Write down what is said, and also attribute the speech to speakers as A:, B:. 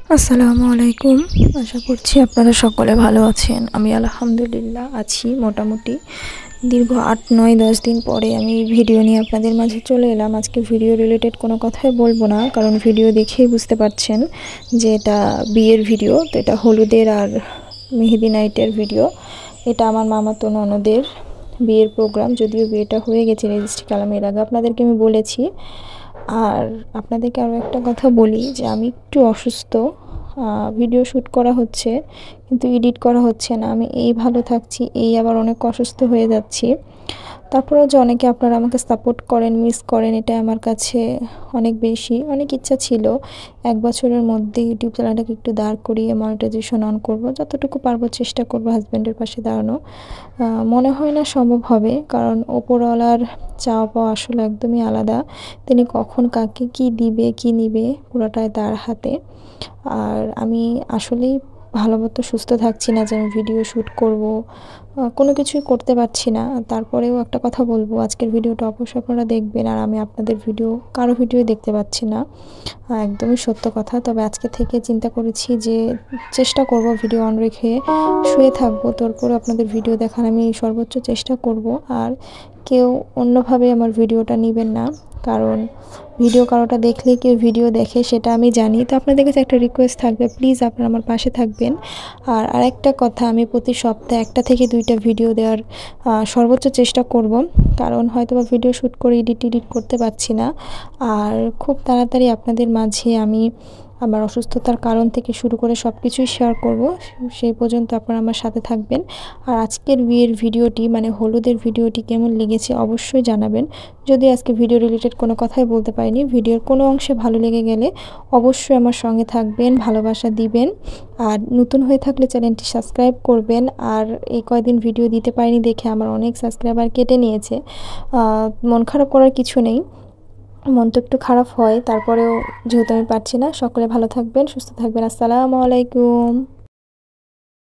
A: আসসালামু আলাইকুম। আশা করছি আপনারা সকলে ভালো আছেন। আমি আলহামদুলিল্লাহ আছি মোটামুটি। দীর্ঘ ৮, ৯, ১০ দিন পরে আমি ভিডিও নিয়ে আপনাদের মাঝে চলে এলাম। আজকে ভিডিও রিলেটেড কোনো কথাই বলবো না, কারণ ভিডিও দেখেই বুঝতে পারছেন যে এটা বিয়ের ভিডিও। তো এটা হলুদের আর মেহেদি নাইটের ভিডিও। এটা আমার মামাতো ননদের বিয়ের প্রোগ্রাম, যদিও বিয়েটা হয়ে গেছে রেজিস্ট্রি কালামের আগে, আপনাদেরকে আমি বলেছি। আর আপনাদেরকে আরও একটা কথা বলি যে আমি একটু অসুস্থ। ভিডিও শ্যুট করা হচ্ছে কিন্তু এডিট করা হচ্ছে না। আমি এই ভালো থাকছি, এই আবার অনেক অসুস্থ হয়ে যাচ্ছি। তারপরেও যে অনেকে আপনারা আমাকে সাপোর্ট করেন, মিস করেন, এটা আমার কাছে অনেক বেশি। অনেক ইচ্ছা ছিল ১ বছরের মধ্যে ইউটিউব চ্যানেলটাকে একটু দাঁড় করিয়ে মনিটাইজেশন অন করব, যতটুকু পারবো চেষ্টা করব হাজব্যান্ডের পাশে দাঁড়ানো। মনে হয় না সম্ভব হবে, কারণ ওপরওয়ালার চাওয়া পাওয়া আসলে একদমই আলাদা। তিনি কখন কাকে কি দিবে কি নিবে পুরোটাই তার হাতে। আর আমি আসলেই ভালোমতো সুস্থ থাকছি না যে আমি ভিডিও শ্যুট করব, কোনো কিছুই করতে পারছি না। তারপরেও একটা কথা বলবো, আজকের ভিডিওটা অবশ্যই আপনারা দেখবেন। আর আমি আপনাদের ভিডিও কারো ভিডিওই দেখতে পাচ্ছি না, একদমই সত্য কথা। তবে আজকে থেকে চিন্তা করেছি যে চেষ্টা করব ভিডিও অন রেখে শুয়ে থাকবো, তারপরে আপনাদের ভিডিও দেখার আমি সর্বোচ্চ চেষ্টা করব। আর কেউ অন্যভাবে আমার ভিডিওটা নেবেন না, কারণ ভিডিও কারোটা দেখলে কেউ ভিডিও দেখে সেটা আমি জানি। তো আপনাদের কাছে একটা রিকোয়েস্ট থাকবে, প্লিজ আপনারা আমার পাশে থাকবেন। আর আরেকটা কথা, আমি প্রতি সপ্তাহে 1টা থেকে 2টা ভিডিও দেওয়ার সর্বোচ্চ চেষ্টা করব, কারণ হয়তোবা ভিডিও শ্যুট করে এডিট করতে পারছি না। আর খুব তাড়াতাড়ি আপনাদের মাঝে আমি আমার অসুস্থতার কারণ থেকে শুরু করে সব কিছুই শেয়ার করব। সেই পর্যন্ত আপনারা আমার সাথে থাকবেন। আর আজকের বিয়ের ভিডিওটি মানে হলুদের ভিডিওটি কেমন লেগেছে অবশ্যই জানাবেন। যদি আজকে ভিডিও রিলেটেড কোনো কথাই বলতে পারিনি, ভিডিওর কোনো অংশে ভালো লেগে গেলে অবশ্যই আমার সঙ্গে থাকবেন, ভালোবাসা দিবেন। আর নতুন হয়ে থাকলে চ্যানেলটি সাবস্ক্রাইব করবেন। আর এই কয়দিন ভিডিও দিতে পারিনি দেখে আমার অনেক সাবস্ক্রাইবার কেটে নিয়েছে। মন খারাপ করার কিছু নেই, মন তো একটু খারাপ হয়, তারপরেও যেহেতু আমি পারছি না। সকলে ভালো থাকবেন, সুস্থ থাকবেন। আসসালামু আলাইকুম।